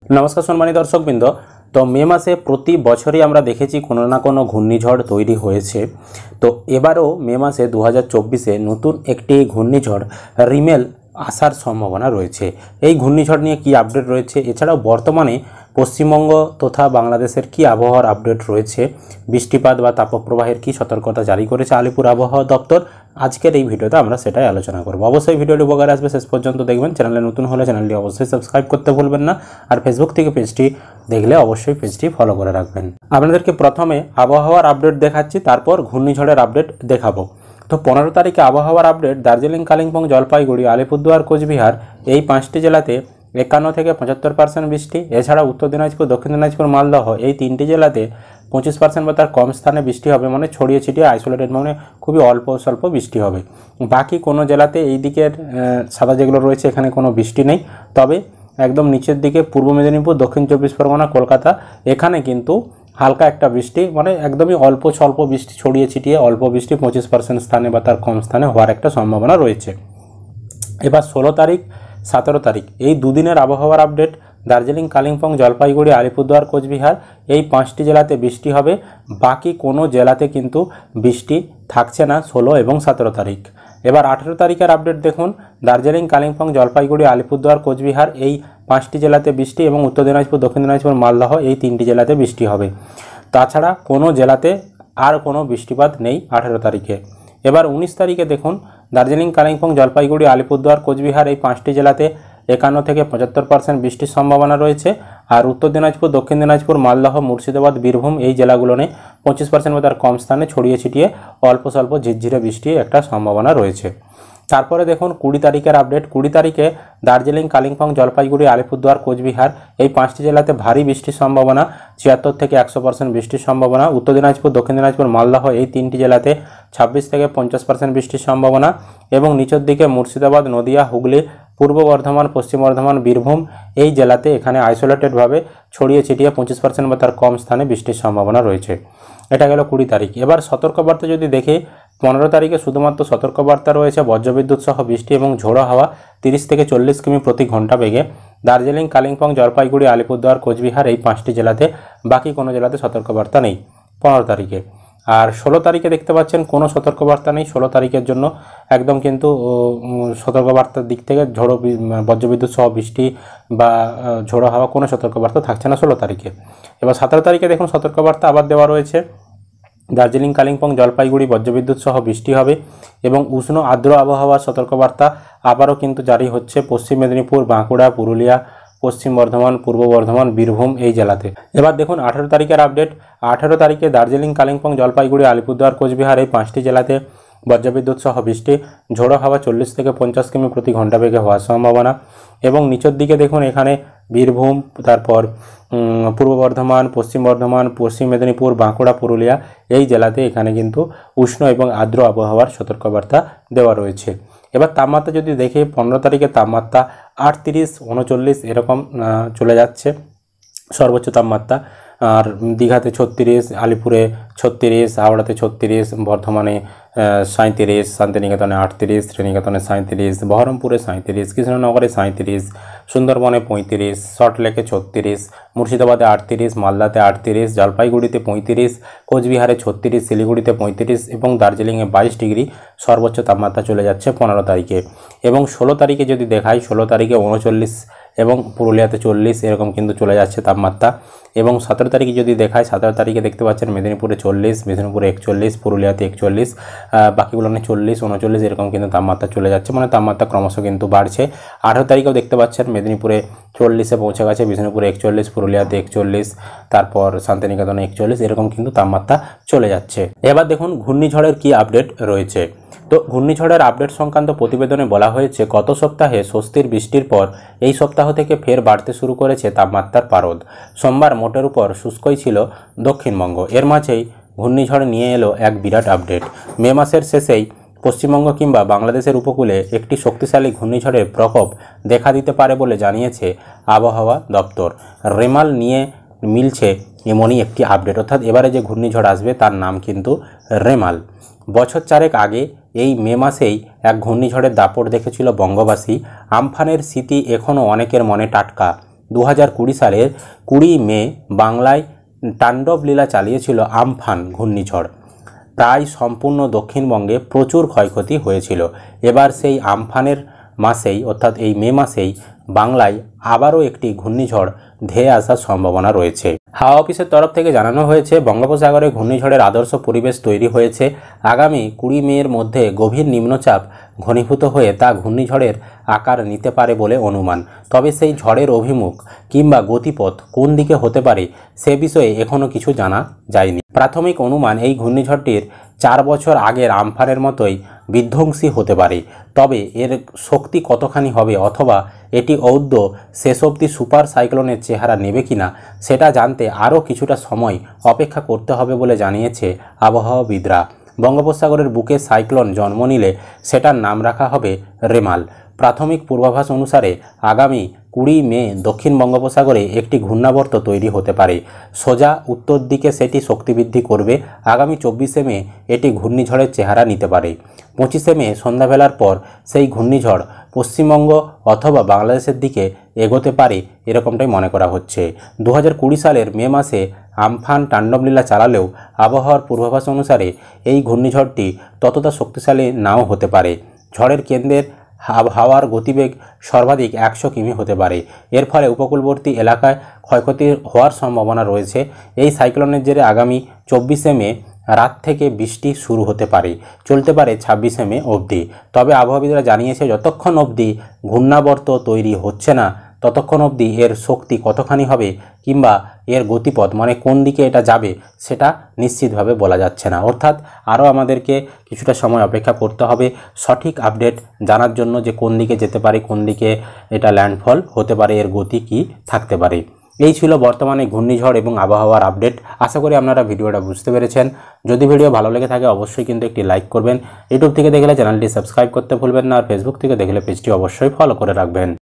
নমস্কার সম্মানিত দর্শকবৃন্দ। তো মে মাসে প্রতি বছরই আমরা দেখেছি কোনো না কোনো ঘূর্ণিঝড় তৈরি হয়েছে। তো এবারও মে মাসে 2024-এ নতুন একটি ঘূর্ণিঝড় রিমেল আসার সম্ভাবনা রয়েছে। এই ঘূর্ণিঝড় নিয়ে কি আপডেট রয়েছে, এছাড়াও বর্তমানে পশ্চিমবঙ্গ তথা বাংলাদেশের কি আবহাওয়ার আপডেট রয়েছে, বৃষ্টিপাত বা তাপপ্রবাহের কি সতর্কতা জারি করেছে আলিপুর আবহাওয়া দপ্তর, আজকের এই ভিডিওতে আমরা সেটাই আলোচনা করব। অবশ্যই ভিডিওটি উপকারে আসবে, শেষ পর্যন্ত দেখবেন। চ্যানেলে নতুন হলে চ্যানেলটি অবশ্যই সাবস্ক্রাইব করতে ভুলবেন না, আর ফেসবুক থেকে পেজটি দেখলে অবশ্যই পেজটি ফলো করে রাখবেন। আপনাদেরকে প্রথমে আবহাওয়ার আপডেট দেখাচ্ছি, তারপর ঘূর্ণিঝড়ের আপডেট দেখাবো। তো 15 তারিখে আবহাওয়ার আপডেট। দার্জিলিং, কালিম্পং, জলপাইগুড়ি, আলিপুরদুয়ার, কোচবিহার এই 5টি জেলাতে 51 থেকে 75% বৃষ্টি। এছাড়া উত্তর দিনাজপুর, দক্ষিণ দিনাজপুর, মালদহ এই 3টি জেলাতে 25% বা তার কম স্থানে বৃষ্টি হবে, মানে ছড়িয়ে ছিটিয়ে আইসোলেটেড, মানে খুবই অল্প স্বল্প বৃষ্টি হবে। বাকি কোনো জেলাতে এই দিকের সাদা যেগুলো রয়েছে এখানে কোনো বৃষ্টি নেই। তবে একদম নিচের দিকে পূর্ব মেদিনীপুর, দক্ষিণ 24 পরগনা, কলকাতা এখানে কিন্তু হালকা একটা বৃষ্টি, মানে একদমই অল্প স্বল্প বৃষ্টি ছড়িয়ে ছিটিয়ে অল্প বৃষ্টি 25% স্থানে বা তার কম স্থানে হওয়ার একটা সম্ভাবনা রয়েছে। এবার 16 তারিখ, 17 তারিখ এই দুদিনের আবহাওয়ার আপডেট। দার্জিলিং, কালিম্পং, জলপাইগুড়ি, আলিপুরদুয়ার, কোচবিহার এই 5টি জেলাতে বৃষ্টি হবে। বাকি কোনো জেলাতে কিন্তু বৃষ্টি থাকছে না 16 এবং 17 তারিখ। এবার 18 তারিখের আপডেট দেখুন। দার্জিলিং, কালিম্পং, জলপাইগুড়ি, আলিপুরদুয়ার, কোচবিহার এই 5টি জেলাতে বৃষ্টি এবং উত্তর দিনাজপুর, দক্ষিণ দিনাজপুর, মালদহ এই 3টি জেলাতে বৃষ্টি হবে। তাছাড়া কোনো জেলাতে আর কোনো বৃষ্টিপাত নেই 18 তারিখে। এবার 19 তারিখে দেখুন। দার্জিলিং, কালিম্পং, জলপাইগুড়ি, আলিপুরদুয়ার, কোচবিহার এই 5টি জেলাতে 51 থেকে 75% বৃষ্টির সম্ভাবনা রয়েছে। আর উত্তর দিনাজপুর, দক্ষিণ দিনাজপুর, মালদহ, মুর্শিদাবাদ, বীরভূম এই জেলাগুলোনে 25% বা তার কম স্থানে ছড়িয়ে ছিটিয়ে অল্প স্বল্প ঝিরঝিরে বৃষ্টির একটা সম্ভাবনা রয়েছে। তারপরে দেখুন 20 তারিখের আপডেট। 20 তারিখে দার্জিলিং, কালিম্পং, জলপাইগুড়ি, আলিপুরদুয়ার, কোচবিহার এই 5টি জেলাতে ভারী বৃষ্টির সম্ভাবনা, 76 থেকে 100% বৃষ্টির সম্ভাবনা। উত্তর দিনাজপুর, দক্ষিণ দিনাজপুর, মালদহ এই 3টি জেলাতে 26 থেকে 50% বৃষ্টির সম্ভাবনা। এবং নিচের দিকে মুর্শিদাবাদ, নদিয়া, হুগলি, পূর্ব বর্ধমান, পশ্চিম বর্ধমান, বীরভূম এই জেলাতে এখানে আইসোলেটেডভাবে ছড়িয়ে ছিটিয়ে 25% বা তার কম স্থানে বৃষ্টির সম্ভাবনা রয়েছে। এটা গেল 20 তারিখ। এবার সতর্কবার্তা যদি দেখি, 15 তারিখে শুধুমাত্র সতর্কবার্তা রয়েছে বজ্রবিদ্যুৎ সহ বৃষ্টি এবং ঝোড়ো হাওয়া 30 থেকে 40 কিমি প্রতি ঘন্টা বেগে। দার্জিলিং, কালিম্পং, জলপাইগুড়ি, আলিপুরদুয়ার, কোচবিহার এই 5টি জেলাতে, বাকি কোনো জেলাতে সতর্কবার্তা নেই 15 তারিখে। আর 16 তারিখে দেখতে পাচ্ছেন কোনো সতর্কবার্তা নেই। 16 তারিখের জন্য একদম কিন্তু সতর্কবার্তার দিক থেকে বজ্রবিদ্যুৎ সহ বৃষ্টি বা ঝোড়ো হাওয়া কোনো সতর্কবার্তা থাকছে না 16 তারিখে। এবার 17 তারিখে দেখুন সতর্কবার্তা আবার দেওয়া রয়েছে। দার্জিলিং, কালিম্পং, জলপাইগুড়ি বজ্রবিদ্যুৎ সহ বৃষ্টি হবে এবং উষ্ণ আর্দ্র আবহাওয়ার সতর্কবার্তা আবারও কিন্তু জারি হচ্ছে পশ্চিম মেদিনীপুর, বাঁকুড়া, পুরুলিয়া, পশ্চিম বর্ধমান, পূর্ব বর্ধমান, বীরভূম এই জেলাতে। এবার দেখুন 18 তারিখের আপডেট। 18 তারিখে দার্জিলিং, কালিম্পং, জলপাইগুড়ি, আলিপুরদুয়ার, কোচবিহার এই 5টি জেলাতে বজ্রবিদ্যুৎ সহ বৃষ্টি, ঝোড়ো হাওয়া 40 থেকে 50 কিমি প্রতি ঘন্টা বেগে হওয়ার সম্ভাবনা। এবং নিচের দিকে দেখুন এখানে বীরভূম, তারপর পূর্ব বর্ধমান, পশ্চিম বর্ধমান, পশ্চিম মেদিনীপুর, বাঁকুড়া, পুরুলিয়া এই জেলাতে এখানে কিন্তু উষ্ণ এবং আর্দ্র আবহাওয়ার সতর্কবার্তা দেওয়া রয়েছে। এবার তাপমাত্রা যদি দেখি, 15 তারিখে তাপমাত্রা 38, 39 এরকম চলে যাচ্ছে সর্বোচ্চ তাপমাত্রা। আর দীঘাতে 36, আলিপুরে 36, হাওড়াতে 36, বর্ধমানে 37, শান্তিনিকেতনে 38, শ্রীনিকেতনে 37, বহরমপুরে 37, কৃষ্ণনগরে 37, সুন্দরবনে 35, সল্টলেকে 36, মুর্শিদাবাদে 38, মালদাতে 38, জলপাইগুড়িতে 35, কোচবিহারে 36, শিলিগুড়িতে 35 এবং দার্জিলিংয়ে 22 ডিগ্রি সর্বোচ্চ তাপমাত্রা চলে যাচ্ছে 15 তারিখে। এবং 16 তারিখে যদি দেখাই, 16 তারিখে 39 এবং পুরুলিয়াতে 40 এরকম কিন্তু চলে যাচ্ছে তাপমাত্রা। এবং 17 তারিখে যদি দেখায়, 17 তারিখে দেখতে পাচ্ছেন মেদিনীপুরে 40, বিষ্ণুপুরে 41, পুরুলিয়াতে 41, বাকিগুলো 40, 39 এরকম কিন্তু তাপমাত্রা চলে যাচ্ছে, মানে তাপমাত্রা ক্রমশ কিন্তু বাড়ছে। 18 তারিখেও দেখতে পাচ্ছেন মেদিনীপুরে 40-এ পৌঁছে গেছে, বিষ্ণুপুরে 41, পুরুলিয়াতে 41, তারপর শান্তিনিকেতনে 41 এরকম কিন্তু তাপমাত্রা চলে যাচ্ছে। এবার দেখুন ঘূর্ণিঝড়ের কি আপডেট রয়েছে। তো ঘূর্ণিঝড়ের আপডেট সংক্রান্ত প্রতিবেদনে বলা হয়েছে, গত সপ্তাহে স্বস্তির বৃষ্টির পর এই সপ্তাহ থেকে ফের বাড়তে শুরু করেছে তাপমাত্রার পারদ। সোমবার মোটের উপর শুষ্কই ছিল দক্ষিণবঙ্গ। এর মাঝেই ঘূর্ণিঝড় নিয়ে এলো এক বিরাট আপডেট। মে মাসের শেষেই পশ্চিমবঙ্গ কিংবা বাংলাদেশের উপকূলে একটি শক্তিশালী ঘূর্ণিঝড়ের প্রকোপ দেখা দিতে পারে বলে জানিয়েছে আবহাওয়া দপ্তর। রেমাল নিয়ে মিলছে এমনই একটি আপডেট, অর্থাৎ এবারে যে ঘূর্ণিঝড় আসবে তার নাম কিন্তু রেমাল। বছর চারেক আগে এই মে মাসেই এক ঘূর্ণিঝড়ের দাপট দেখেছিল বঙ্গবাসী। আমফানের স্মৃতি এখনও অনেকের মনে টাটকা। 2020 সালের 20 মে বাংলায় তাণ্ডব লীলা চালিয়েছিল আমফান ঘূর্ণিঝড়। প্রায় সম্পূর্ণ দক্ষিণবঙ্গে প্রচুর ক্ষয়ক্ষতি হয়েছিল। এবার সেই আমফানের মাসেই অর্থাৎ এই মে মাসেই বাংলায় আবারও একটি ঘূর্ণিঝড় ধেয়ে আসার সম্ভাবনা রয়েছে। হাওয়া অফিসের তরফ থেকে জানানো হয়েছে বঙ্গোপসাগরে ঘূর্ণিঝড়ের আদর্শ পরিবেশ তৈরি হয়েছে। আগামী 20 মের মধ্যে গভীর নিম্নচাপ ঘনীভূত হয়ে তা ঘূর্ণিঝড়ের আকার নিতে পারে বলে অনুমান। তবে সেই ঝড়ের অভিমুখ কিংবা গতিপথ কোন দিকে হতে পারে সে বিষয়ে এখনও কিছু জানা যায়নি। প্রাথমিক অনুমান এই ঘূর্ণিঝড়টির 4 বছর আগের আমফানের মতোই বিধ্বংসী হতে পারে। তবে এর শক্তি কতখানি হবে অথবা এটি ঔদ্ধ শেষ অবধি সুপার সাইক্লোনের চেহারা নেবে কিনা সেটা জানতে আরও কিছুটা সময় অপেক্ষা করতে হবে বলে জানিয়েছে আবহাওয়াবিদরা। বঙ্গোপসাগরের বুকে সাইক্লোন জন্ম নিলে সেটার নাম রাখা হবে রেমাল। প্রাথমিক পূর্বাভাস অনুসারে আগামী 20 মে দক্ষিণ বঙ্গোপসাগরে একটি ঘূর্ণাবর্ত তৈরি হতে পারে। সোজা উত্তর দিকে সেটি শক্তিবৃদ্ধি করবে। আগামী 24 মে এটি ঘূর্ণিঝড়ের চেহারা নিতে পারে। 25 মে সন্ধ্যাবেলার পর সেই ঘূর্ণিঝড় পশ্চিমবঙ্গ অথবা বাংলাদেশের দিকে এগোতে পারে এরকমটাই মনে করা হচ্ছে। 2020 সালের মে মাসে আমফান তাণ্ডবলীলা চালালেও আবহাওয়ার পূর্বাভাস অনুসারে এই ঘূর্ণিঝড়টি ততটা শক্তিশালী নাও হতে পারে। ঝড়ের কেন্দ্রের হাওয়ার গতিবেগ সর্বাধিক 100 কিমি হতে পারে। এর ফলে উপকূলবর্তী এলাকায় ক্ষয়ক্ষতি হওয়ার সম্ভাবনা রয়েছে। এই সাইক্লোনের জেরে আগামী 24 মে রাত থেকে বৃষ্টি শুরু হতে পারে, চলতে পারে 26 মে অবধি। তবে আবহাওয়াবিদরা জানিয়েছে যতক্ষণ অবধি ঘূর্ণাবর্ত তৈরি হচ্ছে না ততক্ষণ অবধি এর শক্তি কতখানি হবে কিংবা এর গতিপথ মানে কোন দিকে এটা যাবে সেটা নিশ্চিতভাবে বলা যাচ্ছে না। অর্থাৎ আরও আমাদেরকে কিছুটা সময় অপেক্ষা করতে হবে সঠিক আপডেট জানার জন্য যে কোন দিকে যেতে পারে, কোন দিকে এটা ল্যান্ডফল হতে পারে, এর গতি কী থাকতে পারে। এই ছিল বর্তমানে ঘূর্ণিঝড় এবং আবহাওয়ার আপডেট। আশা করি আপনারা ভিডিওটা বুঝতে পেরেছেন। যদি ভিডিও ভালো লেগে থাকে অবশ্যই কিন্তু একটি লাইক করবেন। ইউটিউব থেকে দেখলে চ্যানেলটি সাবস্ক্রাইব করতে ভুলবেন না, আর ফেসবুক থেকে দেখলে পেজটি অবশ্যই ফলো করে রাখবেন।